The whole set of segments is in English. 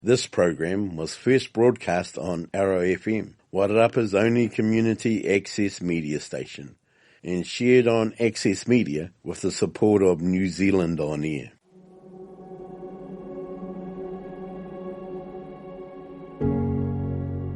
This program was first broadcast on Arrow FM, Wairarapa's only community access media station, and shared on Access Media with the support of New Zealand On Air.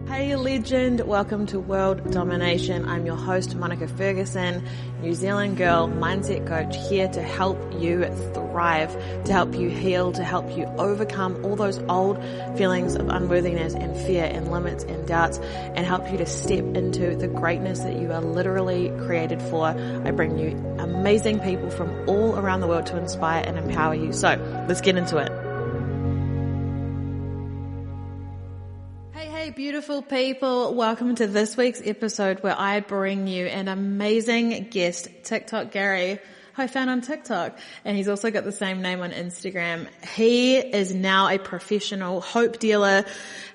Hey legend, welcome to World Domination. I'm your host, Monica Ferguson, New Zealand girl, mindset coach, here to help you thrive, to help you heal, to help you overcome all those old feelings of unworthiness and fear and limits and doubts, and help you to step into the greatness that you are literally created for. I bring you amazing people from all around the world to inspire and empower you. So let's get into it. Hey, beautiful people. Welcome to this week's episode where I bring you an amazing guest, TikTok Garry, who I found on TikTok. And he's also got the same name on Instagram. He is now a professional hope dealer.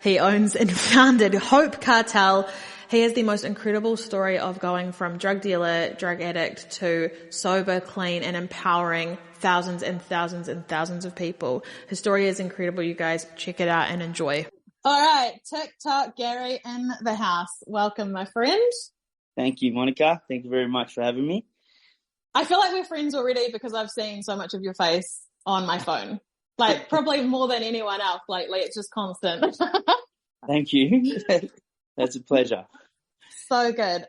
He owns and founded Hope Cartel. He has the most incredible story of going from drug dealer, drug addict to sober, clean, and empowering thousands and thousands and thousands of people. His story is incredible, you guys. Check it out and enjoy. All right, TikTok Garry in the house. Welcome, my friend. Thank you, Monica. Thank you very much for having me. I feel like we're friends already because I've seen so much of your face on my phone. Like, probably more than anyone else lately. It's just constant. Thank you. That's a pleasure. So good.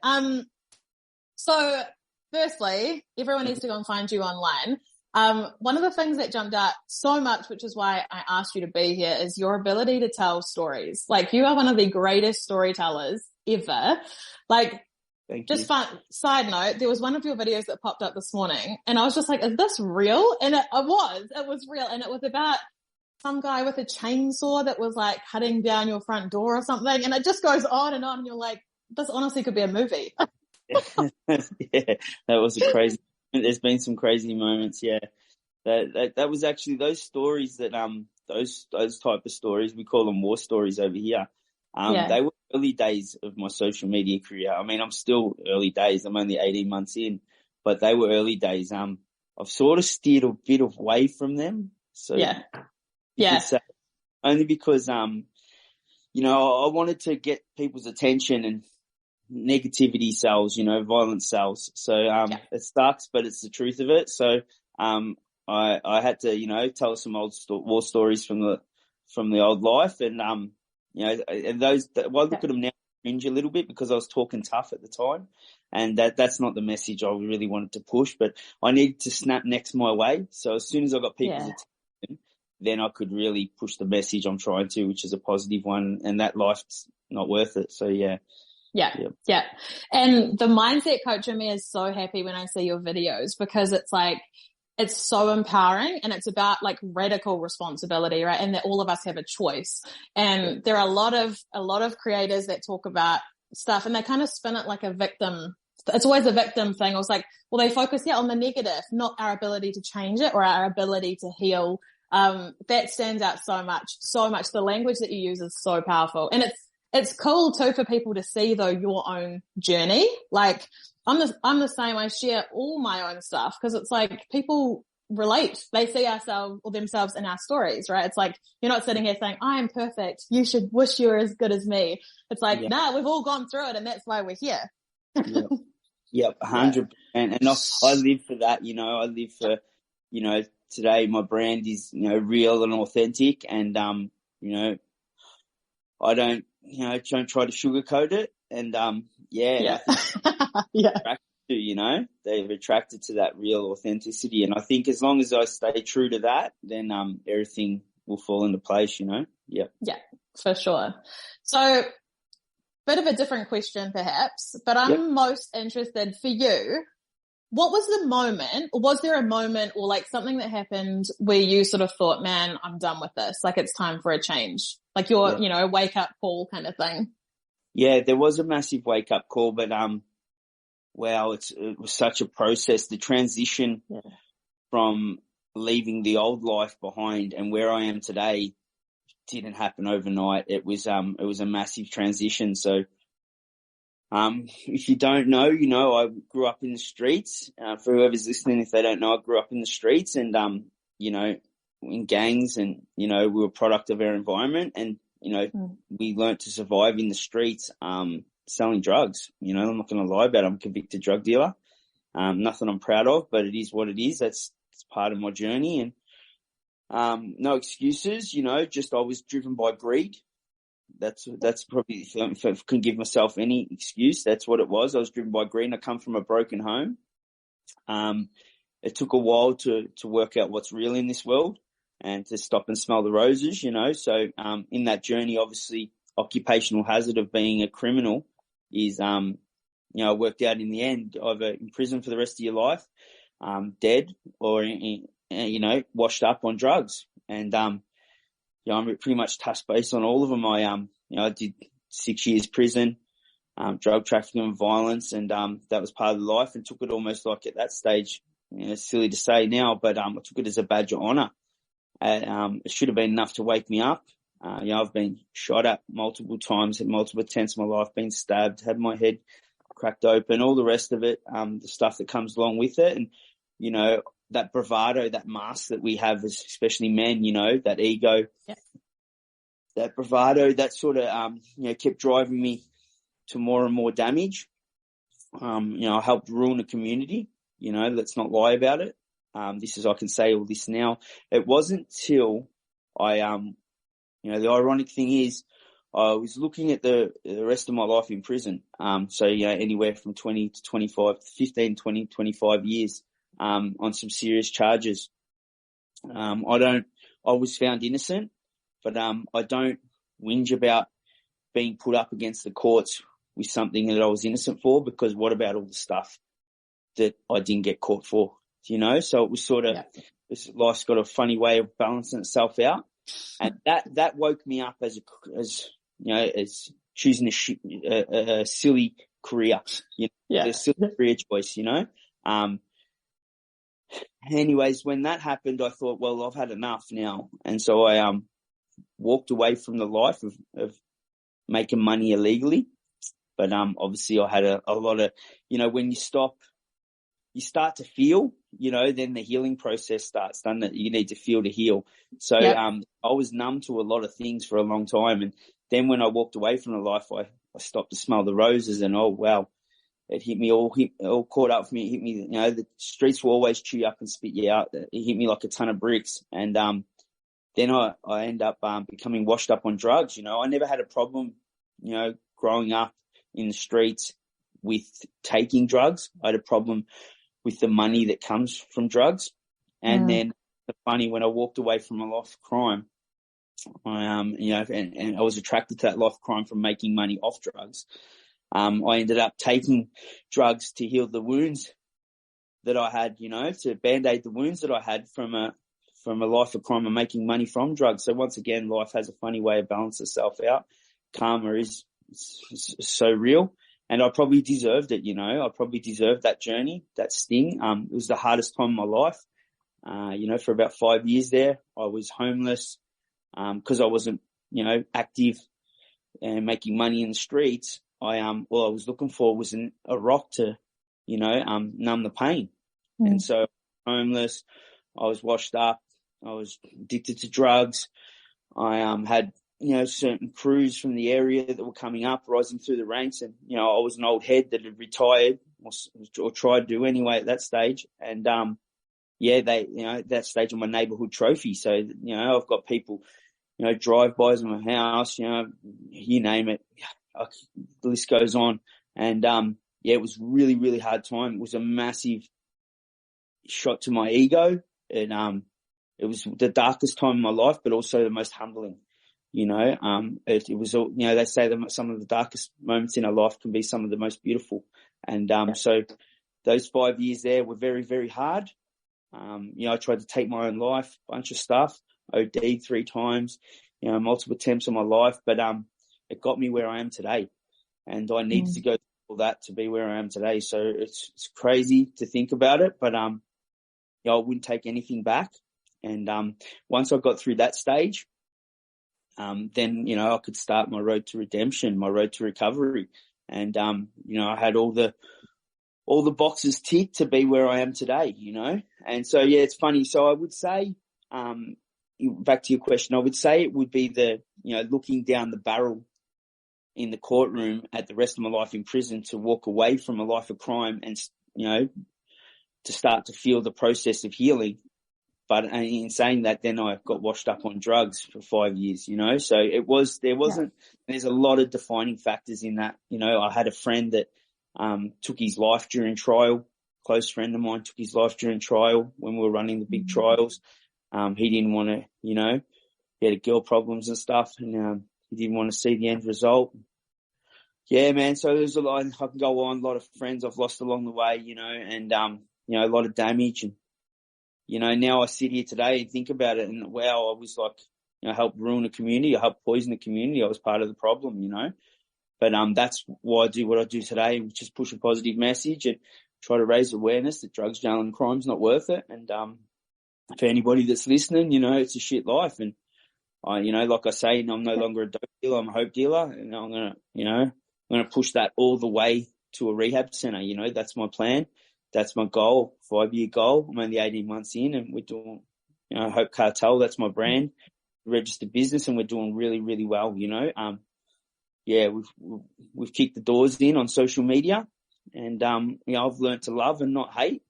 So firstly, everyone needs to go and find you online. One of the things that jumped out so much, which is why I asked you to be here, is your ability to tell stories. Like, you are one of the greatest storytellers ever. Like, Thank just you. fun side note, there was one of your videos that popped up this morning and I was just like, is this real? And it was real. And it was about some guy with a chainsaw that was like cutting down your front door or something. And it just goes on. And you're like, this honestly could be a movie. Yeah, that was a crazy. There's been some crazy moments, yeah. That was actually those stories that those type of stories, we call them war stories over here. They were early days of my social media career. I mean, I'm still early days. I'm only 18 months in, but they were early days. I've sort of steered a bit away from them. So yeah, only because I wanted to get people's attention, and negativity sells, violence sells. So, It sucks, but it's the truth of it. So, I had to, tell some old war stories from the old life. And, and those, well, I look at them now, cringe a little bit because I was talking tough at the time. And that's not the message I really wanted to push, but I needed to snap next my way. So as soon as I got people's attention, then I could really push the message I'm trying to, which is a positive one. And that life's not worth it. So, yeah. Yeah. And the mindset coach in me is so happy when I see your videos because it's like, it's so empowering and it's about like radical responsibility, right? And that all of us have a choice. And there are a lot of creators that talk about stuff and they kind of spin it like a victim. It's always a victim thing. It was like, well, they focus on the negative, not our ability to change it or our ability to heal. That stands out so much. The language that you use is so powerful. And it's cool too for people to see though your own journey. Like I'm the same. I share all my own stuff because it's like people relate. They see themselves in our stories, right? It's like you're not sitting here saying, I am perfect. You should wish you were as good as me. It's like, nah, we've all gone through it and that's why we're here. Yep, 100%. And I live for that, I live for, today my brand is, real and authentic and, I don't try to sugarcoat it. And, they're attracted to that real authenticity. And I think as long as I stay true to that, then, everything will fall into place, Yeah. Yeah, for sure. So bit of a different question perhaps, but I'm most interested for you. What was the moment, or was there a moment or like something that happened where you sort of thought, man, I'm done with this. Like it's time for a change. Like your, wake up call kind of thing. Yeah, there was a massive wake up call, but, it was such a process. The transition from leaving the old life behind and where I am today didn't happen overnight. It was a massive transition. So, if you don't know, I grew up in the streets. For whoever's listening, if they don't know, I grew up in the streets and, in gangs, and, you know, we were a product of our environment, and, you know, we learnt to survive in the streets, selling drugs. You know, I'm not going to lie about it. I'm a convicted drug dealer. Nothing I'm proud of, but it is what it is. It's part of my journey, and no excuses, you know, just I was driven by greed. That's probably, if I can give myself any excuse, that's what it was. I was driven by greed, and I come from a broken home. It took a while to work out what's real in this world and to stop and smell the roses, you know. So in that journey, obviously, occupational hazard of being a criminal is, you know, worked out in the end, either in prison for the rest of your life, dead, or, you know, washed up on drugs. And, you know, I'm pretty much touched base on all of them. You know, I did 6 years prison, drug trafficking and violence, and that was part of life, and took it almost like at that stage, you know, it's silly to say now, but I took it as a badge of honour. It should have been enough to wake me up. You know, I've been shot at multiple times, at multiple attempts in my life, been stabbed, had my head cracked open, all the rest of it, the stuff that comes along with it. And, you know, that bravado, that mask that we have, as especially men, you know, that ego, that bravado, that sort of, you know, kept driving me to more and more damage. You know, I helped ruin a community, you know, let's not lie about it. I can say all this now. It wasn't till you know, the ironic thing is, I was looking at the rest of my life in prison. So, you know, anywhere from 20 to 25, 15, 20, 25 years, on some serious charges. I was found innocent, but, I don't whinge about being put up against the courts with something that I was innocent for, because what about all the stuff that I didn't get caught for, you know? So it was sort of, life's got a funny way of balancing itself out. And that woke me up as you know, as choosing a silly career, you know, a silly career choice, you know. Anyways, when that happened, I thought, well, I've had enough now. And so I walked away from the life of making money illegally. But obviously I had a lot of, you know, when you start to feel, you know, then the healing process starts, doesn't it? You need to feel to heal. So I was numb to a lot of things for a long time. And then when I walked away from the life, I stopped to smell the roses, and, oh, wow, it hit me all caught up for me. It hit me, you know, the streets will always chew you up and spit you out. It hit me like a ton of bricks. And then I end up becoming washed up on drugs. You know, I never had a problem, you know, growing up in the streets with taking drugs. I had a problem with the money that comes from drugs. And then it's funny, when I walked away from a life of crime, you know, and I was attracted to that life of crime from making money off drugs. I ended up taking drugs to heal the wounds that I had, you know, to band-aid the wounds that I had from a life of crime and making money from drugs. So once again, life has a funny way of balancing itself out. Karma is so real. And I probably deserved it, you know. I probably deserved that journey, that sting. It was the hardest time of my life. You know, for about 5 years there, I was homeless because I wasn't, you know, active and making money in the streets. All I was looking for was a rock to, you know, numb the pain. And so homeless, I was washed up, I was addicted to drugs. I had, you know, certain crews from the area that were coming up, rising through the ranks. And, you know, I was an old head that had retired or tried to anyway at that stage. And, they, you know, at that stage, I'm a neighborhood trophy. So, you know, I've got people, you know, drive-bys in my house, you know, you name it. The list goes on. And, it was really, really hard time. It was a massive shot to my ego. And, it was the darkest time of my life, but also the most humbling. You know, it was, you know, they say that some of the darkest moments in our life can be some of the most beautiful. And, so those 5 years there were very, very hard. You know, I tried to take my own life, bunch of stuff, OD'd 3 times, you know, multiple attempts on my life, but, it got me where I am today. And I needed to go through all that to be where I am today. So it's crazy to think about it, but, you know, I wouldn't take anything back. And, once I got through that stage, then, you know, I could start my road to redemption, my road to recovery. And, you know, I had all the boxes ticked to be where I am today, you know? And so, yeah, it's funny. So I would say, back to your question, I would say it would be looking down the barrel in the courtroom at the rest of my life in prison to walk away from a life of crime and, to start to feel the process of healing. But in saying that, then I got washed up on drugs for 5 years, so there's a lot of defining factors in that. I had a friend that took his life during trial. Close friend of mine took his life during trial when we were running the big trials. He didn't want to, he had girl problems and stuff, and he didn't want to see the end result. Yeah, man. So there's a lot. I can go on. A lot of friends I've lost along the way, and a lot of damage. And now I sit here today and think about it, and wow, I was like, I helped ruin a community. I helped poison the community. I was part of the problem, But that's why I do what I do today, which is push a positive message and try to raise awareness that drugs, jail, and crime's not worth it. And for anybody that's listening, it's a shit life. And like I say, I'm no longer a dope dealer. I'm a hope dealer, and I'm gonna push that all the way to a rehab center. That's my plan. That's my goal, 5-year goal. I'm only 18 months in, and we're doing, Hope Cartel. That's my brand, registered business, and we're doing really, really well. We've kicked the doors in on social media, and I've learned to love and not hate,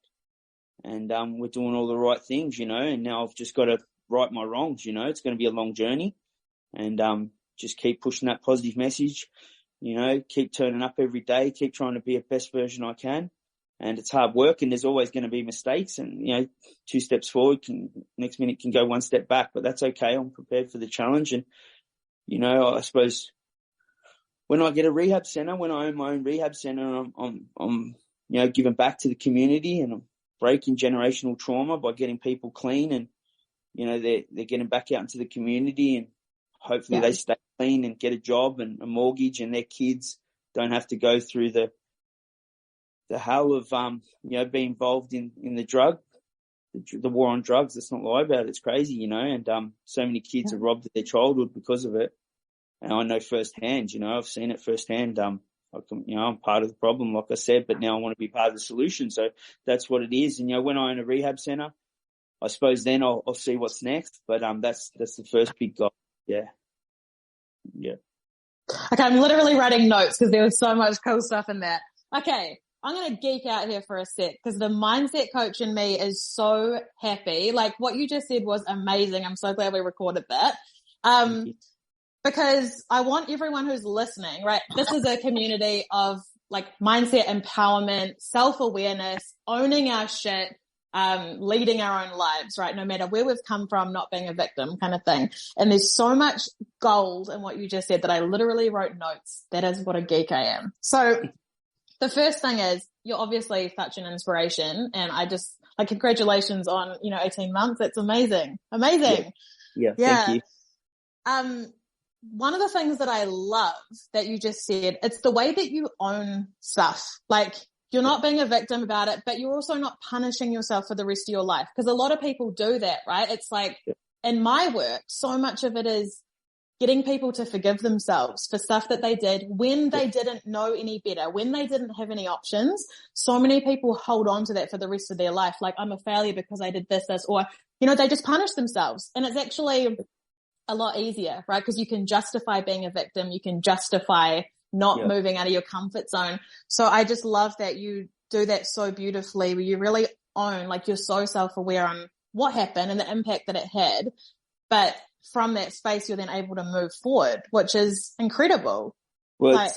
and we're doing all the right things, and now I've just got to right my wrongs. It's going to be a long journey, and just keep pushing that positive message. Keep turning up every day, keep trying to be a best version I can. And it's hard work, and there's always going to be mistakes, and 2 steps forward next minute can go 1 step back, but that's okay. I'm prepared for the challenge. And I suppose when I get a rehab center, when I own my own rehab center, I'm giving back to the community, and I'm breaking generational trauma by getting people clean, and they're getting back out into the community, and hopefully they stay clean and get a job and a mortgage, and their kids don't have to go through the hell of being involved in the war on drugs. Let's not lie about it. It's crazy, and so many kids are robbed of their childhood because of it. And I know firsthand, I've seen it firsthand. I'm part of the problem, like I said, but now I want to be part of the solution. So that's what it is. And when I own a rehab center, I suppose then I'll see what's next. But that's the first big goal. Yeah. Okay, I'm literally writing notes because there was so much cool stuff in there. Okay, I'm going to geek out here for a sec because the mindset coach in me is so happy. Like what you just said was amazing. I'm so glad we recorded that. Because I want everyone who's listening, right? This is a community of like mindset empowerment, self-awareness, owning our shit, leading our own lives, right? No matter where we've come from, not being a victim kind of thing. And there's so much gold in what you just said that I literally wrote notes. That is what a geek I am. So the first thing is you're obviously such an inspiration, and I just like congratulations on, 18 months. That's amazing. Amazing. Yeah. Thank you. One of the things that I love that you just said, it's the way that you own stuff. Like you're not being a victim about it, but you're also not punishing yourself for the rest of your life. Because a lot of people do that, right? It's like in my work, so much of it is getting people to forgive themselves for stuff that they did when they didn't know any better, when they didn't have any options. So many people hold on to that for the rest of their life. Like I'm a failure because I did this, or, they just punish themselves. And it's actually a lot easier, right? Because you can justify being a victim. You can justify not moving out of your comfort zone. So I just love that you do that so beautifully, where you really own, like you're so self-aware on what happened and the impact that it had. But from that space, you're then able to move forward, which is incredible. Well,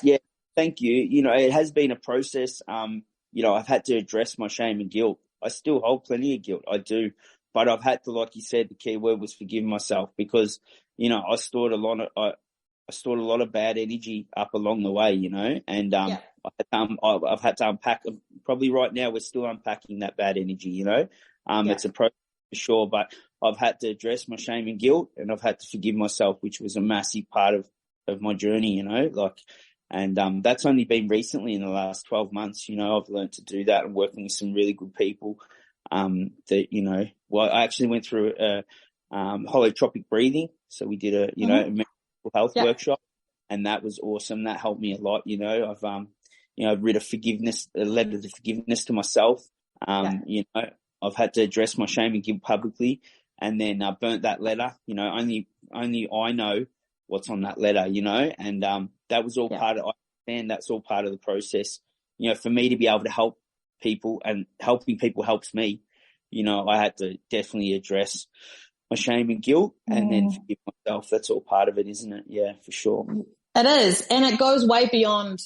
thank you. It has been a process. I've had to address my shame and guilt. I still hold plenty of guilt. I do. But I've had to, like you said, the key word was forgive myself, because, I stored a lot of bad energy up along the way, and I've had to unpack. Probably right now we're still unpacking that bad energy, It's a process for sure, but I've had to address my shame and guilt, and I've had to forgive myself, which was a massive part of my journey, and that's only been recently in the last 12 months. I've learned to do that and working with some really good people. I actually went through holotropic breathing. So we did a mental health workshop, and that was awesome. That helped me a lot. I've read a letter of forgiveness to myself. I've had to address my shame and guilt publicly. and then burnt that letter. You know, only I know what's on that letter, you know, and that was all part of, I understand that's all part of the process. You know, for me to be able to help people, and helping people helps me, you know, I had to definitely address my shame and guilt and then forgive myself. That's all part of it, isn't it? Yeah, for sure. It is. And it goes way beyond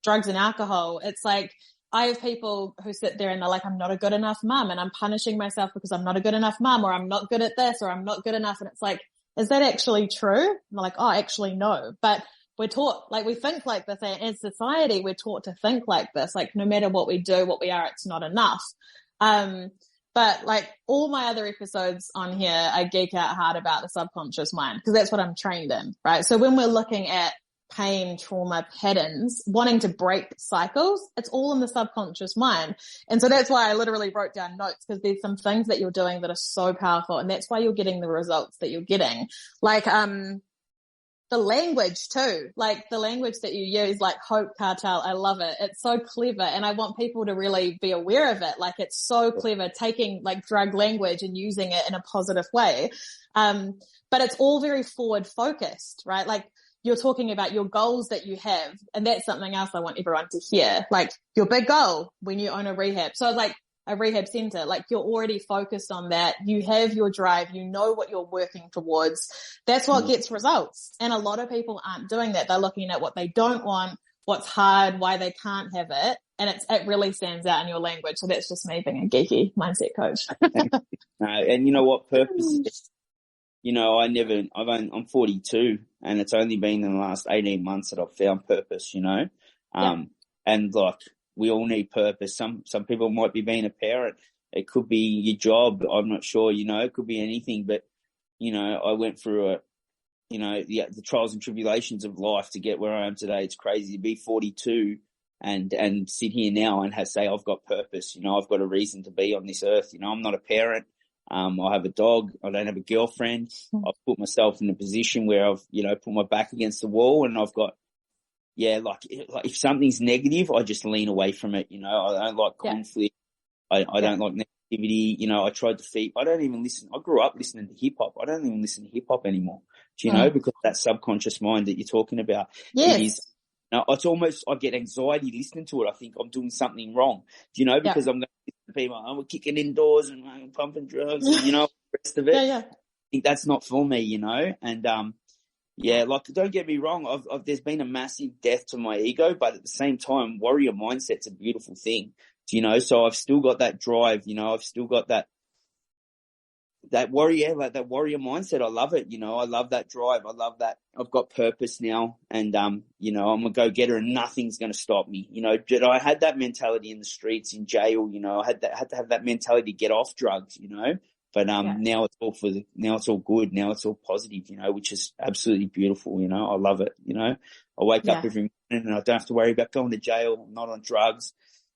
drugs and alcohol. It's like, I have people who sit there and they're like, I'm not a good enough mum, and I'm punishing myself because I'm not a good enough mum, or I'm not good at this, or I'm not good enough. And it's like, is that actually true? And they're like, oh, actually no. But we're taught, like, we think like this, and as society, we're taught to think like this, like no matter what we do, what we are, it's not enough. But like all my other episodes on here, I geek out hard about the subconscious mind, because that's what I'm trained in, right? So when we're looking at pain, trauma patterns, wanting to break cycles, it's all in the subconscious mind. And so that's why I literally wrote down notes, because there's some things that you're doing that are so powerful, and that's why you're getting the results that you're getting. Like, the language too, like the language that you use, like Hope, Cartel, I love it. It's so clever, and I want people to really be aware of it. Like, it's so clever, taking like drug language and using it in a positive way. But it's all very forward focused, right? Like, you're talking about your goals that you have, and that's something else I want everyone to hear. Like, your big goal when you own a rehab. So it's like a rehab center, like you're already focused on that. You have your drive, you know what you're working towards. That's what gets results. And a lot of people aren't doing that. They're looking at what they don't want, what's hard, why they can't have it. And it really stands out in your language. So that's just me being a geeky mindset coach. And you know what, purpose is, you know, I'm 42, and it's only been in the last 18 months that I've found purpose, you know. And like, we all need purpose. Some people might be being a parent. It could be your job. I'm not sure, you know, it could be anything. But, you know, I went through the trials and tribulations of life to get where I am today. It's crazy to be 42 and sit here now and say I've got purpose. You know, I've got a reason to be on this earth. You know, I'm not a parent. I have a dog. I don't have a girlfriend. I've put myself in a position where I've, you know, put my back against the wall, and I've got, like if something's negative, I just lean away from it. You know, I don't like conflict. I don't like negativity. You know, I tried to feed. I don't even listen. I grew up listening to hip hop. I don't even listen to hip hop anymore. Do you know? Because that subconscious mind that you're talking about, it is. Now, it's almost, I get anxiety listening to it. I think I'm doing something wrong. Do you know? Because I'm going to listen to people, I'm kicking indoors and I'm pumping drugs and, you know, the rest of it. I think that's not for me, you know? And, like, don't get me wrong. There's been a massive death to my ego, but at the same time, warrior mindset's a beautiful thing, you know? So I've still got that drive, you know, I've still got that warrior, like that warrior mindset. I love it. You know, I love that drive. I love that. I've got purpose now, and, you know, I'm a go-getter and nothing's going to stop me. You know, but I had that mentality in the streets, in jail, you know, I had to have that mentality to get off drugs, you know. But now it's all now it's all good. Now it's all positive, you know, which is absolutely beautiful. You know, I love it. You know, I wake up every morning and I don't have to worry about going to jail. I'm not on drugs.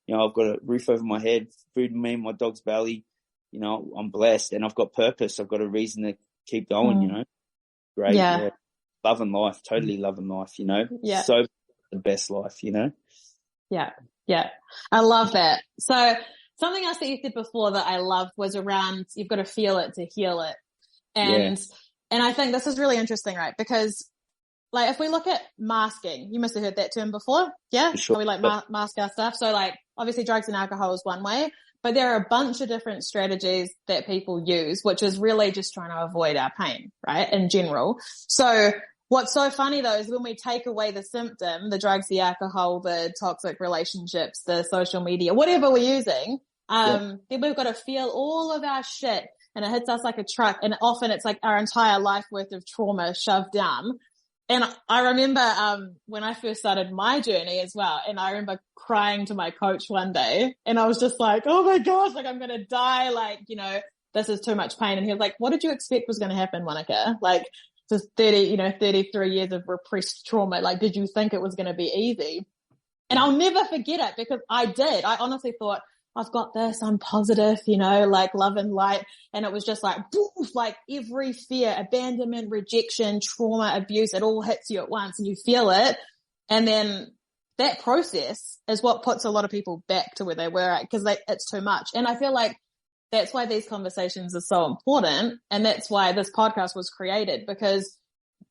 You know, I've got a roof over my head, food in me, my dog's belly. You know, I'm blessed and I've got purpose. I've got a reason to keep going. You know, great. Yeah. Loving life, totally loving life. You know, so the best life. You know. Yeah, I love that. So. Something else that you said before that I loved was around, you've got to feel it to heal it. And I think this is really interesting, right? Because like, if we look at masking, you must have heard that term before. Yeah. For sure. So we like mask our stuff. So like, obviously drugs and alcohol is one way, but there are a bunch of different strategies that people use, which is really just trying to avoid our pain, right? In general. So what's so funny though is when we take away the symptom, the drugs, the alcohol, the toxic relationships, the social media, whatever we're using, then we've got to feel all of our shit, and it hits us like a truck, and often it's like our entire life worth of trauma shoved down. And I remember when I first started my journey as well, and I remember crying to my coach one day, and I was just like, oh my gosh, like I'm gonna die, like, you know, this is too much pain. And he was like, what did you expect was gonna happen, Monica? Like, just 33 years of repressed trauma. Like, did you think it was going to be easy? And I'll never forget it, because I did. I honestly thought, I've got this, I'm positive, you know, like love and light. And it was just like, poof, like every fear, abandonment, rejection, trauma, abuse, it all hits you at once and you feel it. And then that process is what puts a lot of people back to where they were at, because it's too much. And I feel like that's why these conversations are so important. And that's why this podcast was created, because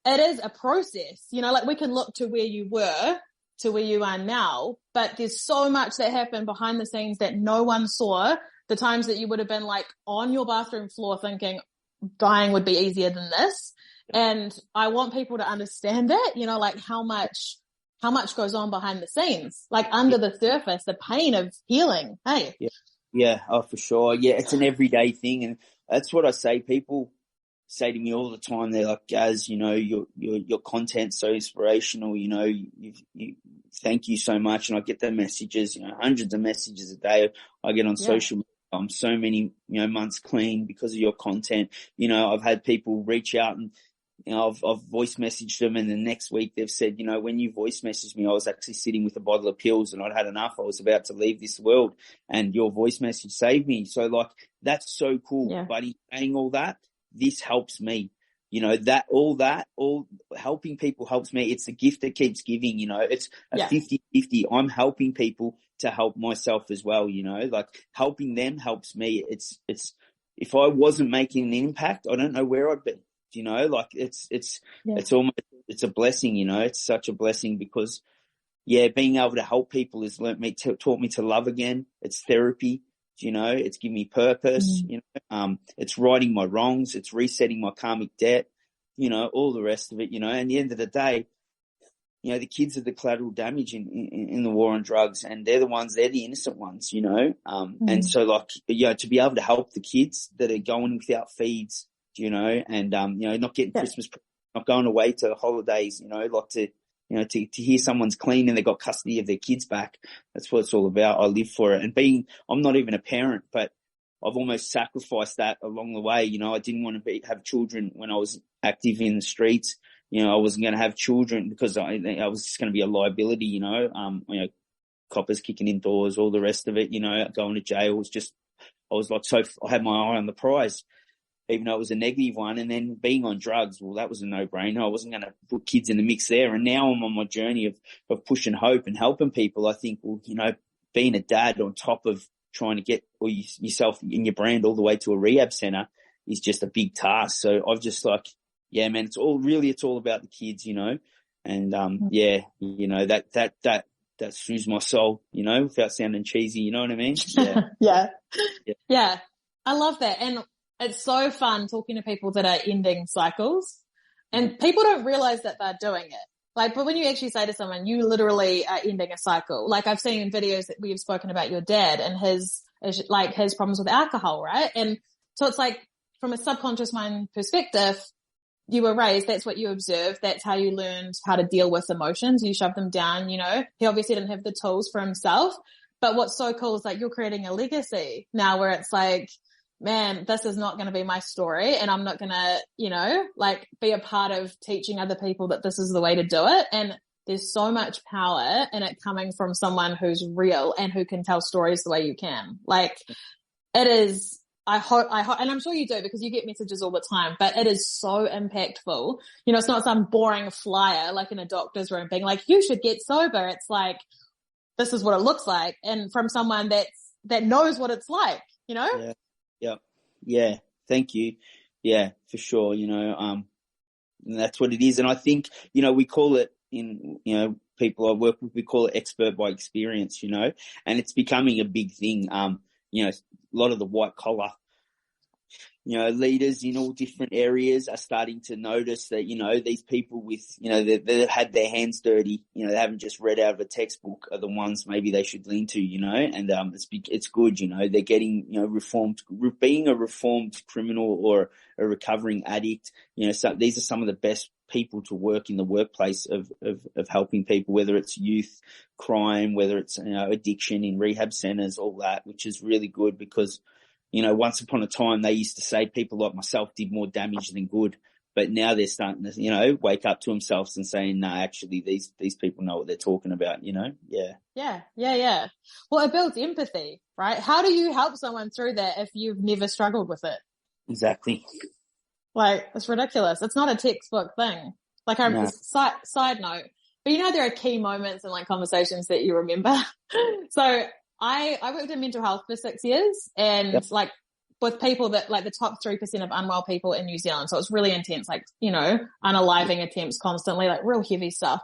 it is a process, you know, like we can look to where you were to where you are now, but there's so much that happened behind the scenes that no one saw. The times that you would have been like on your bathroom floor thinking dying would be easier than this. And I want people to understand that, you know, like how much goes on behind the scenes, like under the surface, the pain of healing. Hey. Yeah. Oh, for sure. Yeah. It's an everyday thing. And that's what I say. People say to me all the time, they're like, Gaz, you know, your content's so inspirational, you know, you thank you so much. And I get the messages, you know, hundreds of messages a day I get on social media. I'm so many, you know, months clean because of your content. You know, I've had people reach out and, you know, I've voice messaged them, and the next week they've said, you know, when you voice messaged me, I was actually sitting with a bottle of pills and I'd had enough. I was about to leave this world and your voice message saved me. So like, that's so cool, buddy. Saying all that, this helps me, you know, all helping people helps me. It's a gift that keeps giving, you know, it's a 50-50. I'm helping people to help myself as well, you know, like helping them helps me. It's, if I wasn't making an impact, I don't know where I'd be, you know, like it's almost, it's a blessing, you know, it's such a blessing because being able to help people has taught me to love again. It's therapy. You know, it's giving me purpose, you know, it's righting my wrongs, it's resetting my karmic debt, you know, all the rest of it, you know, and at the end of the day, you know, the kids are the collateral damage in the war on drugs, and they're the innocent ones, you know, and so like, you know, to be able to help the kids that are going without feeds, you know, and, you know, not getting Christmas, not going away to holidays, you know, like you know, to hear someone's clean and they got custody of their kids back. That's what it's all about. I live for it. And I'm not even a parent, but I've almost sacrificed that along the way. You know, I didn't want to have children when I was active in the streets. You know, I wasn't going to have children because I was just going to be a liability, you know, coppers kicking in doors, all the rest of it, you know, going to jail was just, I was like, I had my eye on the prize, even though it was a negative one. And then being on drugs, well, that was a no-brainer. I wasn't going to put kids in the mix there. And now I'm on my journey of pushing hope and helping people. I think, well, you know, being a dad on top of trying to get yourself and your brand all the way to a rehab center is just a big task. So I've just like, yeah, man, it's all about the kids, you know, and, you know, that soothes my soul, you know, without sounding cheesy, you know what I mean? Yeah. I love that. And it's so fun talking to people that are ending cycles, and people don't realize that they're doing it. Like, but when you actually say to someone, you literally are ending a cycle. Like I've seen in videos that we've spoken about your dad and his problems with alcohol, right? And so it's like from a subconscious mind perspective, you were raised, that's what you observed, that's how you learned how to deal with emotions. You shove them down, you know. He obviously didn't have the tools for himself, but what's so cool is like you're creating a legacy now where it's like, man, this is not going to be my story, and I'm not going to, you know, like be a part of teaching other people that this is the way to do it. And there's so much power in it coming from someone who's real and who can tell stories the way you can. Like it is, I hope, and I'm sure you do because you get messages all the time, but it is so impactful. You know, it's not some boring flyer like in a doctor's room being like, you should get sober. It's like, this is what it looks like. And from someone that knows what it's like, you know? Yeah. Thank you. Yeah, for sure. You know, and that's what it is. And I think, you know, we call it in, you know, people I work with, we call it expert by experience, you know, and it's becoming a big thing. You know, a lot of the white collar, you know, leaders in all different areas are starting to notice that, you know, these people with, you know, that had their hands dirty, you know, they haven't just read out of a textbook are the ones maybe they should lean to, you know, and it's good, you know, they're getting, you know, being a reformed criminal or a recovering addict, you know, so these are some of the best people to work in the workplace of helping people, whether it's youth crime, whether it's, you know, addiction in rehab centers, all that, which is really good because, you know, once upon a time, they used to say people like myself did more damage than good, but now they're starting to, you know, wake up to themselves and saying, no, actually, these people know what they're talking about, you know? Yeah. Well, it builds empathy, right? How do you help someone through that if you've never struggled with it? Exactly. Like, it's ridiculous. It's not a textbook thing. Like, side note, but you know, there are key moments in like conversations that you remember. So I worked in mental health for 6 years and like with people that like the top 3% of unwell people in New Zealand. So it's really intense, like, you know, unaliving attempts constantly, like real heavy stuff.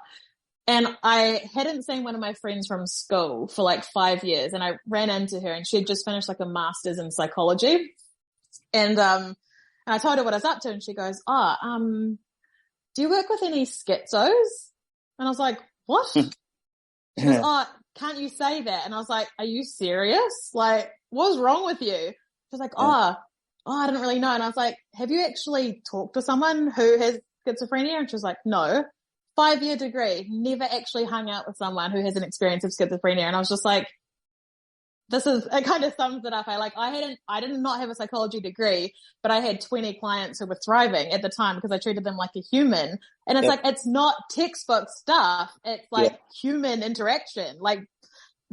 And I hadn't seen one of my friends from school for like 5 years, and I ran into her and she had just finished like a master's in psychology. And I told her what I was up to, and she goes, do you work with any schizos? And I was like, what? She goes, can't you say that? And I was like, are you serious? Like, what's wrong with you? She was like, I didn't really know. And I was like, have you actually talked to someone who has schizophrenia? And she was like, no. 5-year degree, never actually hung out with someone who has an experience of schizophrenia. And I was just like, it kind of sums it up. I did not have a psychology degree, but I had 20 clients who were thriving at the time because I treated them like a human. And it's like, it's not textbook stuff. It's like human interaction, like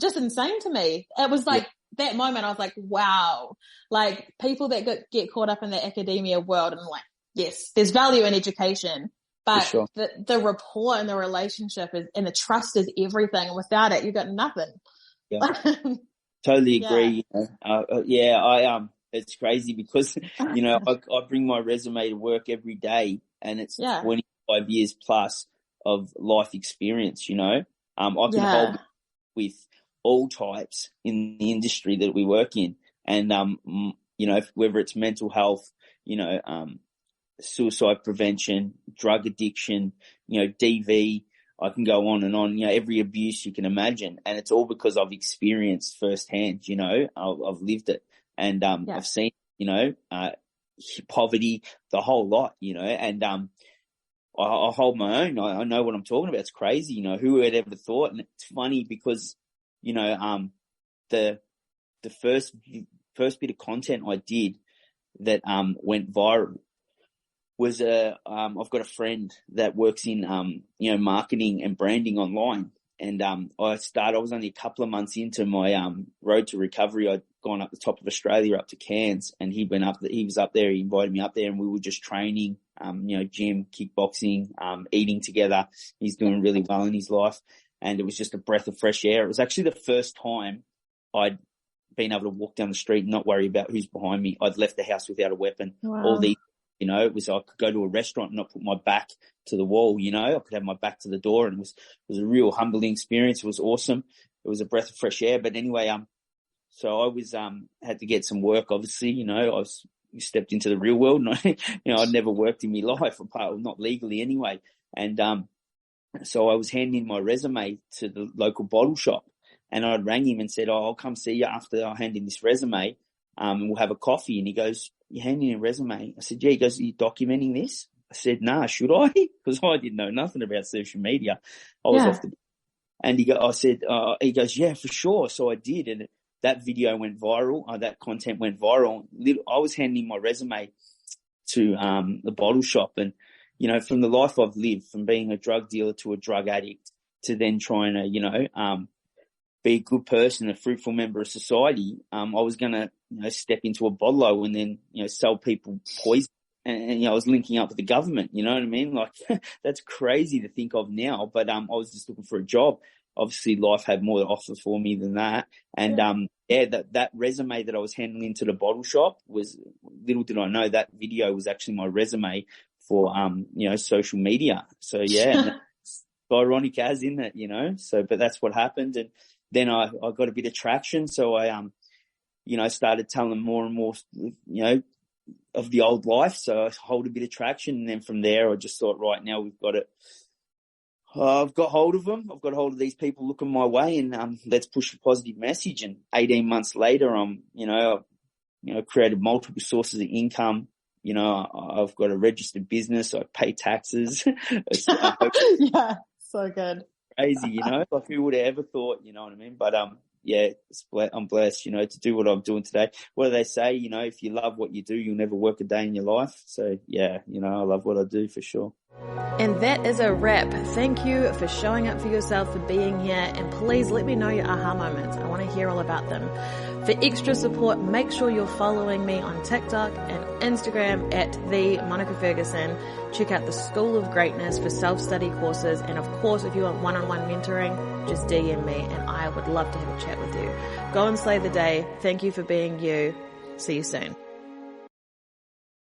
just insane to me. It was like that moment I was like, wow, like people that get caught up in the academia world, and like, yes, there's value in education, but the rapport and the relationship and the trust is everything. And without it, you've got nothing. Yeah. Totally agree. Yeah. It's crazy because, you know, I bring my resume to work every day, and it's 25 years plus of life experience, you know. I can hold with all types in the industry that we work in. And, you know, whether it's mental health, you know, suicide prevention, drug addiction, you know, DV, I can go on and on, you know, every abuse you can imagine. And it's all because I've experienced firsthand, you know, I've lived it. And I've seen, you know, poverty, the whole lot, you know, and I hold my own. I know what I'm talking about. It's crazy, you know, who had ever thought? And it's funny because, you know, the first bit of content I did that went viral was I've got a friend that works in you know, marketing and branding online, and I was only a couple of months into my road to recovery. I'd gone up the top of Australia up to Cairns, and he was up there. He invited me up there, and we were just training, you know, gym, kickboxing, eating together. He's doing really well in his life, and it was just a breath of fresh air. It was actually the first time I'd been able to walk down the street and not worry about who's behind me. I'd left the house without a weapon. Wow. All these, you know, it was, I could go to a restaurant and not put my back to the wall, you know, I could have my back to the door, and it was a real humbling experience. It was awesome. It was a breath of fresh air. But anyway, so I was, had to get some work, obviously, you know, stepped into the real world, and you know, I'd never worked in my life, not legally anyway. And, so I was handing my resume to the local bottle shop, and I rang him and said, I'll come see you after I hand in this resume, and we'll have a coffee. And he goes, you're handing in a resume? I said, yeah. He goes, are you documenting this? I said, nah, should I? Because I didn't know nothing about social media. I was off the, and he goes, yeah, for sure. So I did. And that video went viral. That content went viral. I was handing my resume to, the bottle shop, and, you know, from the life I've lived, from being a drug dealer to a drug addict to then trying to, you know, be a good person, a fruitful member of society, I was going to, you know, step into a bottle and then, you know, sell people poison. And, you know, I was linking up with the government, you know what I mean? Like, that's crazy to think of now, but, I was just looking for a job. Obviously life had more to offer for me than that. And, that resume that I was handing into the bottle shop was, little did I know, that video was actually my resume for, you know, social media. So yeah, it's ironic as, in that, you know, so, but that's what happened. And then I got a bit of traction. So I, you know, started telling more and more, you know, of the old life. So I hold a bit of traction. And then from there, I just thought, right now we've got it. I've got hold of them. I've got hold of these people looking my way, and let's push a positive message. And 18 months later, you know, created multiple sources of income. You know, I've got a registered business. I pay taxes. Yeah, so good. Crazy, you know, like who would have ever thought, you know what I mean? But, yeah, I'm blessed, you know, to do what I'm doing today. What do they say? You know, if you love what you do, you'll never work a day in your life. So, yeah, you know, I love what I do for sure. And that is a wrap. Thank you for showing up for yourself, for being here. And please let me know your aha moments. I want to hear all about them. For extra support, make sure you're following me on TikTok and Instagram at @TheMonicaFerguson. Check out the School of Greatness for self-study courses. And of course, if you want one-on-one mentoring, just DM me and I would love to have a chat with you. Go and slay the day. Thank you for being you. See you soon.